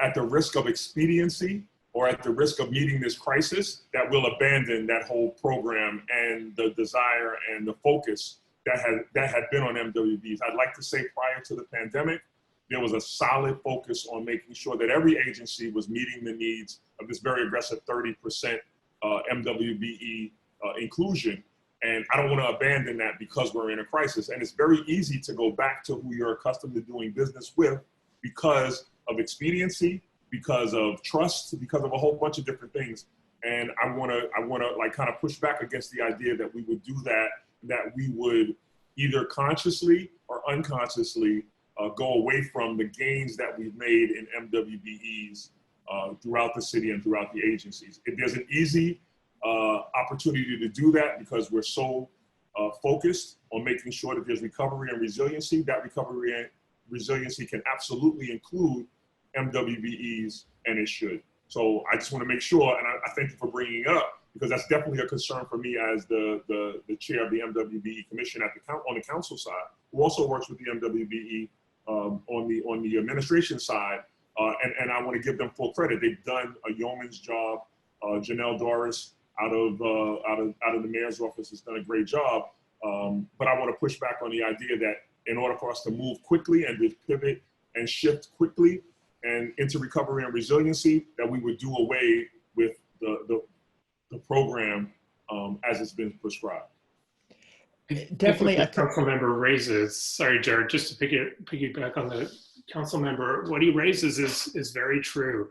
at the risk of expediency or at the risk of meeting this crisis, that we'll abandon that whole program and the desire and the focus that had been on MWBs. I'd like to say prior to the pandemic, there was a solid focus on making sure that every agency was meeting the needs of this very aggressive 30% MWBE inclusion. And I don't want to abandon that because we're in a crisis. And it's very easy to go back to who you're accustomed to doing business with because of expediency, because of trust, because of a whole bunch of different things. And I want to like kind of push back against the idea that we would do that we would either consciously or unconsciously go away from the gains that we've made in MWBEs throughout the city and throughout the agencies. There's an easy opportunity to do that because we're so focused on making sure that there's recovery and resiliency. That recovery and resiliency can absolutely include MWBEs, and it should. So I just want to make sure, and I thank you for bringing it up, because that's definitely a concern for me as the chair of the MWBE Commission on the council side, who also works with the MWBE on the administration side, and I want to give them full credit. They've done a yeoman's job. Janelle Doris out of the mayor's office has done a great job. But I want to push back on the idea that in order for us to move quickly and to pivot and shift quickly and into recovery and resiliency, that we would do away with the program as it's been prescribed. Definitely. A council member raises, sorry, Jarrett, just to piggyback on the council member, what he raises is very true.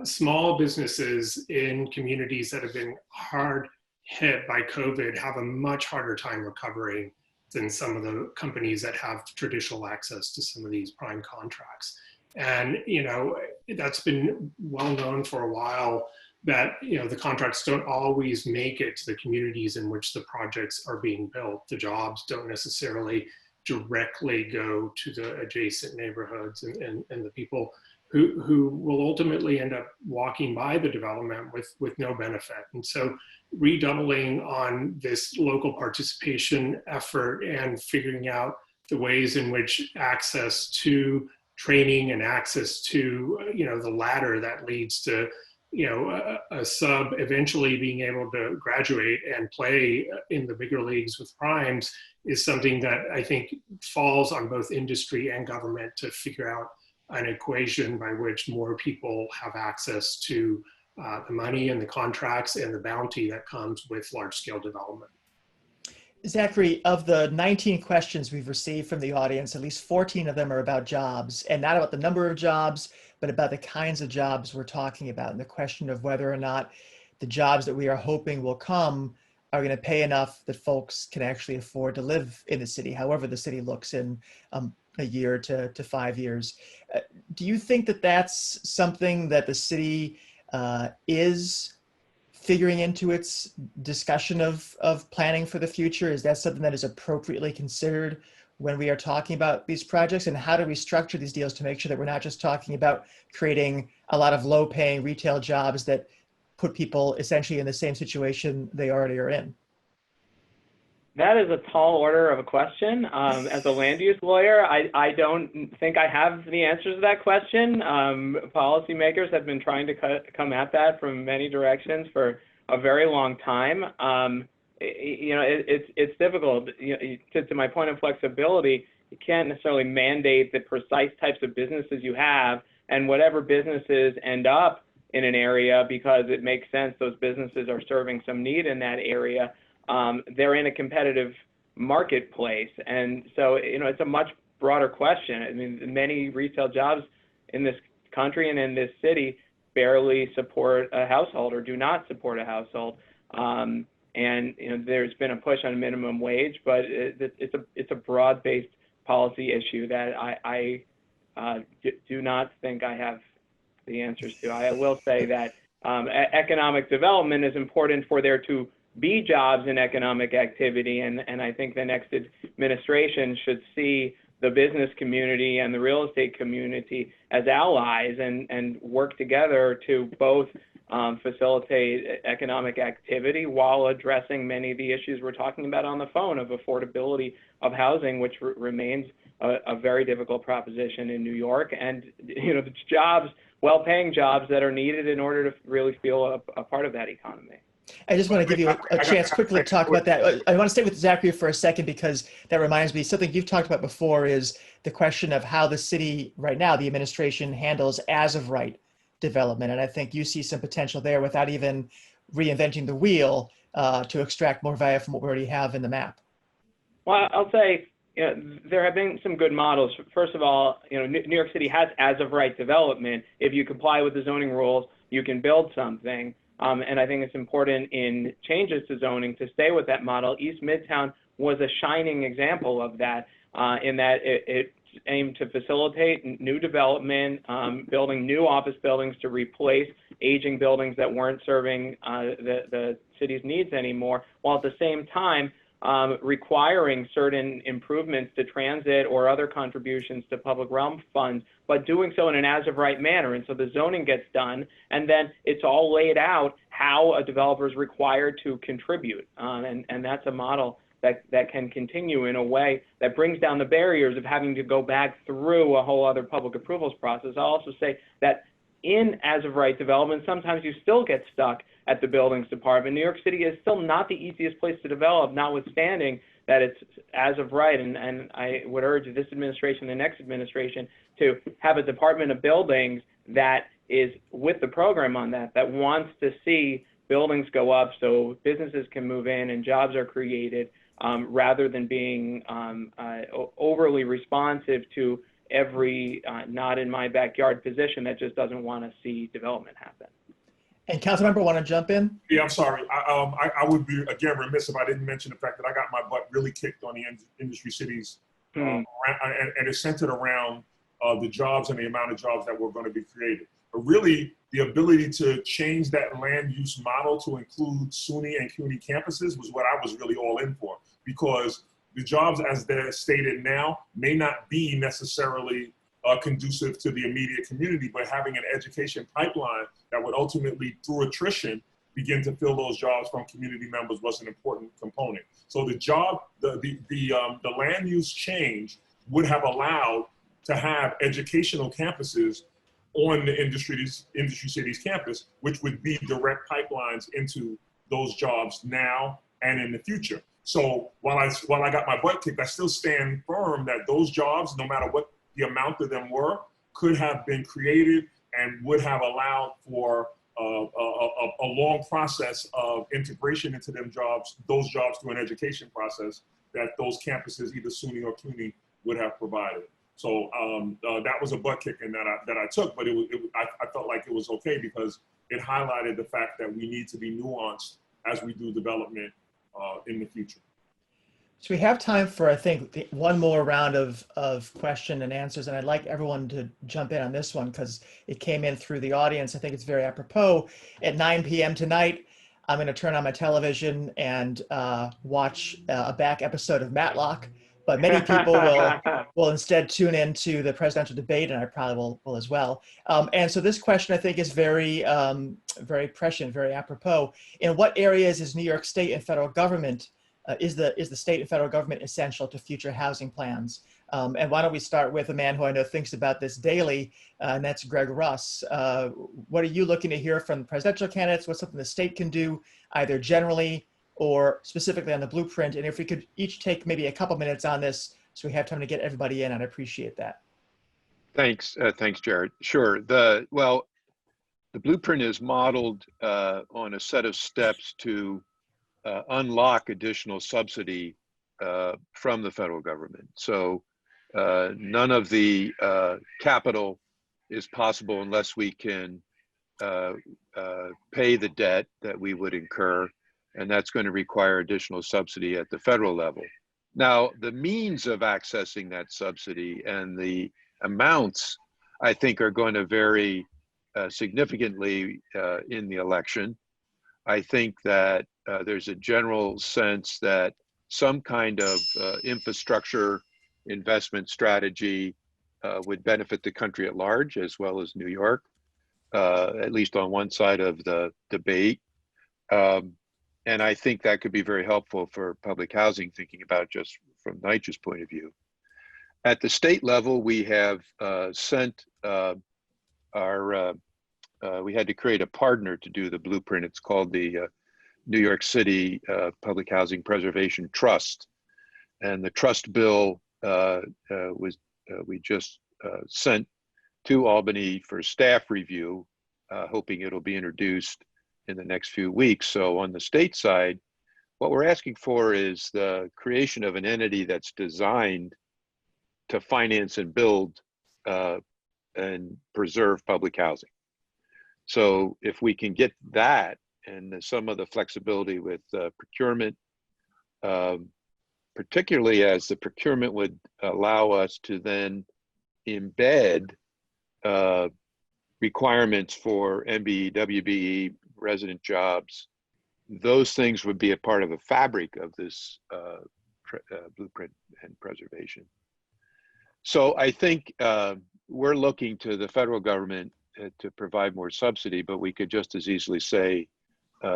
Small businesses in communities that have been hard hit by COVID have a much harder time recovering than some of the companies that have traditional access to some of these prime contracts. And, you know, that's been well known for a while that, you know, the contracts don't always make it to the communities in which the projects are being built. The jobs don't necessarily directly go to the adjacent neighborhoods and the people who will ultimately end up walking by the development with no benefit. And so redoubling on this local participation effort and figuring out the ways in which access to training and access to, you know, the ladder that leads to, you know, a sub eventually being able to graduate and play in the bigger leagues with primes is something that I think falls on both industry and government to figure out an equation by which more people have access to the money and the contracts and the bounty that comes with large-scale development. Zachary, of the 19 questions we've received from the audience, at least 14 of them are about jobs, and not about the number of jobs, but about the kinds of jobs we're talking about, and the question of whether or not the jobs that we are hoping will come are going to pay enough that folks can actually afford to live in the city, however the city looks in a year to 5 years. Do you think that that's something that the city is figuring into its discussion of planning for the future? Is that something that is appropriately considered when we are talking about these projects? And how do we structure these deals to make sure that we're not just talking about creating a lot of low-paying retail jobs that put people essentially in the same situation they already are in? That is a tall order of a question. As a land use lawyer, I don't think I have the answers to that question. Policymakers have been trying to come at that from many directions for a very long time. You know, it's difficult. You know, to my point of flexibility, you can't necessarily mandate the precise types of businesses you have, and whatever businesses end up in an area because it makes sense, those businesses are serving some need in that area. They're in a competitive marketplace. And so, you know, it's a much broader question. I mean, many retail jobs in this country and in this city barely support a household or do not support a household. And, you know, there's been a push on minimum wage, but it's a broad-based policy issue that I do not think I have the answers to. I will say that economic development is important for there to be jobs in economic activity, and I think the next administration should see the business community and the real estate community as allies and work together to both facilitate economic activity while addressing many of the issues we're talking about on the phone of affordability of housing, which remains a very difficult proposition in New York, and the jobs, well-paying jobs that are needed in order to really feel a part of that economy. I just want to give you a chance quickly to talk about that. I want to stay with Zachary for a second because that reminds me, something you've talked about before is the question of how the city right now, the administration handles as of right development. And I think you see some potential there without even reinventing the wheel to extract more value from what we already have in the map. Well, I'll say, there have been some good models. First of all, New York City has as of right development. If you comply with the zoning rules, you can build something. And I think it's important in changes to zoning to stay with that model. East Midtown was a shining example of that, in that it aimed to facilitate new development, building new office buildings to replace aging buildings that weren't serving the city's needs anymore, while at the same time requiring certain improvements to transit or other contributions to public realm funds, but doing so in an as-of-right manner. And so the zoning gets done, and then it's all laid out how a developer is required to contribute. And that's a model that can continue in a way that brings down the barriers of having to go back through a whole other public approvals process. I'll also say that in as-of-right development, sometimes you still get stuck at the buildings department. New York City is still not the easiest place to develop, notwithstanding that it's as of right. And I would urge this administration, the next administration, to have a Department of Buildings that is with the program on that wants to see buildings go up so businesses can move in and jobs are created, rather than being overly responsive to every not in my backyard position that just doesn't want to see development happen. And Councilmember, want to jump in? Yeah, I'm sorry. I would be, again, remiss if I didn't mention the fact that I got my butt really kicked on the industry cities, and it's centered around the jobs and the amount of jobs that were going to be created. But really, the ability to change that land use model to include SUNY and CUNY campuses was what I was really all in for, because the jobs as they're stated now may not be necessarily conducive to the immediate community, but having an education pipeline that would ultimately, through attrition, begin to fill those jobs from community members was an important component. So the land use change would have allowed to have educational campuses on the industry cities campus, which would be direct pipelines into those jobs now and in the future. So while I got my butt kicked, I still stand firm that those jobs, no matter what the amount of them were, could have been created and would have allowed for a long process of integration into those jobs through an education process that those campuses, either SUNY or CUNY, would have provided. So that was a butt kicking that I took, but I felt like it was okay because it highlighted the fact that we need to be nuanced as we do development in the future. So we have time for, I think, one more round of question and answers, and I'd like everyone to jump in on this one because it came in through the audience. I think it's very apropos. At 9 p.m. tonight, I'm going to turn on my television and watch a back episode of Matlock, but many people will instead tune into the presidential debate, and I probably will as well. And so this question, I think, is very, very prescient, very apropos. In what areas is New York State and federal government is the state and federal government essential to future housing plans? And why don't we start with a man who I know thinks about this daily, and that's Greg Russ. What are you looking to hear from the presidential candidates? What's something the state can do, either generally or specifically on the blueprint? And if we could each take maybe a couple minutes on this so we have time to get everybody in, I'd appreciate that. Thanks, Jarrett. Sure. The blueprint is modeled on a set of steps to unlock additional subsidy from the federal government. So none of the capital is possible unless we can pay the debt that we would incur, and that's going to require additional subsidy at the federal level. Now, the means of accessing that subsidy and the amounts, I think, are going to vary significantly in the election. I think that there's a general sense that some kind of infrastructure investment strategy would benefit the country at large, as well as New York, at least on one side of the debate. And I think that could be very helpful for public housing, thinking about just from NYCHA's point of view. At the state level, we have sent we had to create a partner to do the blueprint. It's called the New York City Public Housing Preservation Trust. And the trust bill we just sent to Albany for staff review, hoping it'll be introduced in the next few weeks. So on the state side, what we're asking for is the creation of an entity that's designed to finance and build and preserve public housing. So if we can get that and some of the flexibility with procurement, particularly as the procurement would allow us to then embed requirements for MBE, WBE, resident jobs, those things would be a part of the fabric of this blueprint and preservation. So I think we're looking to the federal government to provide more subsidy, but we could just as easily say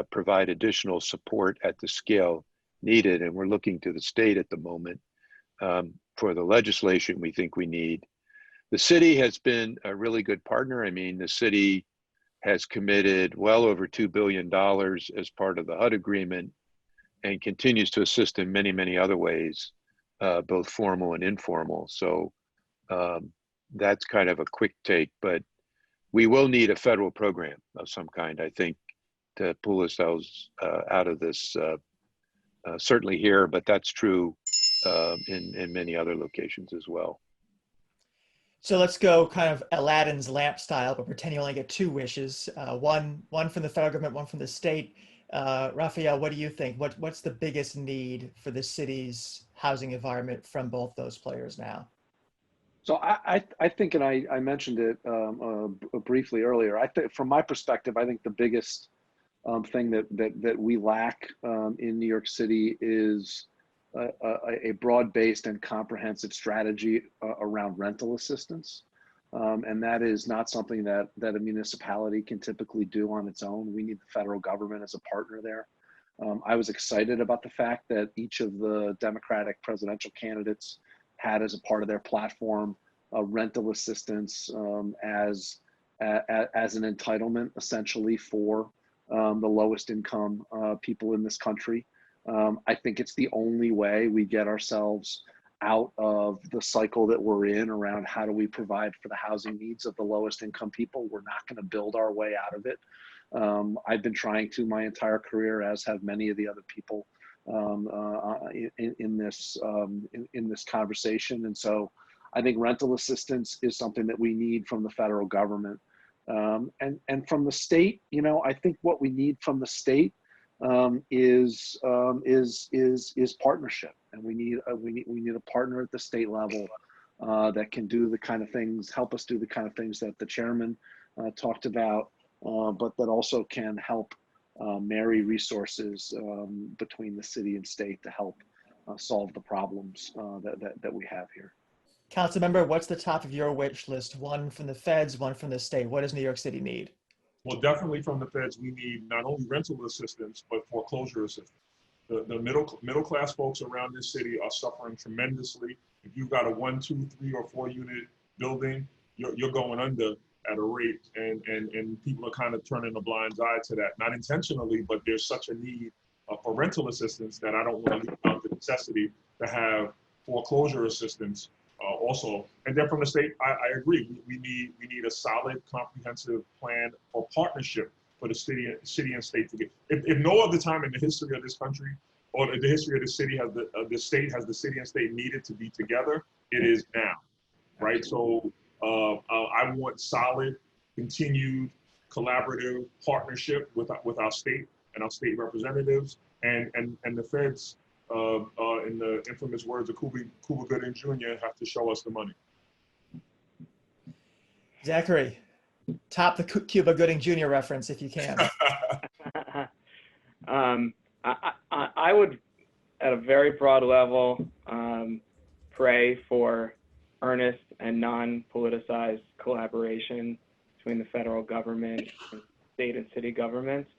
provide additional support at the scale needed. And we're looking to the state at the moment for the legislation we think we need. The city has been a really good partner. I mean, the city has committed well over $2 billion as part of the HUD agreement and continues to assist in many, many other ways, both formal and informal. So that's kind of a quick take, but we will need a federal program of some kind, I think, to pull ourselves out of this, certainly here, but that's true in many other locations as well. So let's go kind of Aladdin's lamp style, but pretend you only get two wishes. One from the federal government, one from the state. Rafael, what do you think? What's the biggest need for the city's housing environment from both those players now? So I think, and I mentioned it briefly earlier, I think from my perspective, I think the biggest thing that we lack in New York City is a broad-based and comprehensive strategy around rental assistance. And that is not something that a municipality can typically do on its own. We need the federal government as a partner there. I was excited about the fact that each of the Democratic presidential candidates had as a part of their platform rental assistance as an entitlement essentially for the lowest income people in this country. I think it's the only way we get ourselves out of the cycle that we're in around how do we provide for the housing needs of the lowest income people. We're not going to build our way out of it. I've been trying to my entire career, as have many of the other people in this conversation. And so I think rental assistance is something that we need from the federal government. And from the state, you know, I think what we need from the state is partnership, and we need a partner at the state level that can do the kind of things, help us do the kind of things that the chairman talked about, but that also can help marry resources between the city and state to help solve the problems that we have here. Councilmember, what's the top of your wish list? One from the feds, one from the state. What does New York City need? Well, definitely from the feds, we need not only rental assistance, but foreclosure assistance. The middle class folks around this city are suffering tremendously. If you've got a 1, 2, 3, or 4 unit building, you're going under at a rate, and people are kind of turning a blind eye to that. Not intentionally, but there's such a need for rental assistance that I don't want to leave out the necessity to have foreclosure assistance also. And then from the state, I agree. We need a solid, comprehensive plan or partnership for the city and state to get. If no other time in the history of this country or the history of the city has the city and state needed to be together, it is now, right? So I want solid, continued, collaborative partnership with our state and our state representatives and the feds. In the infamous words of Cuba Gooding Jr., have to show us the money. Zachary, top the Cuba Gooding Jr. reference if you can. I would, at a very broad level, pray for earnest and non-politicized collaboration between the federal government and state and city governments.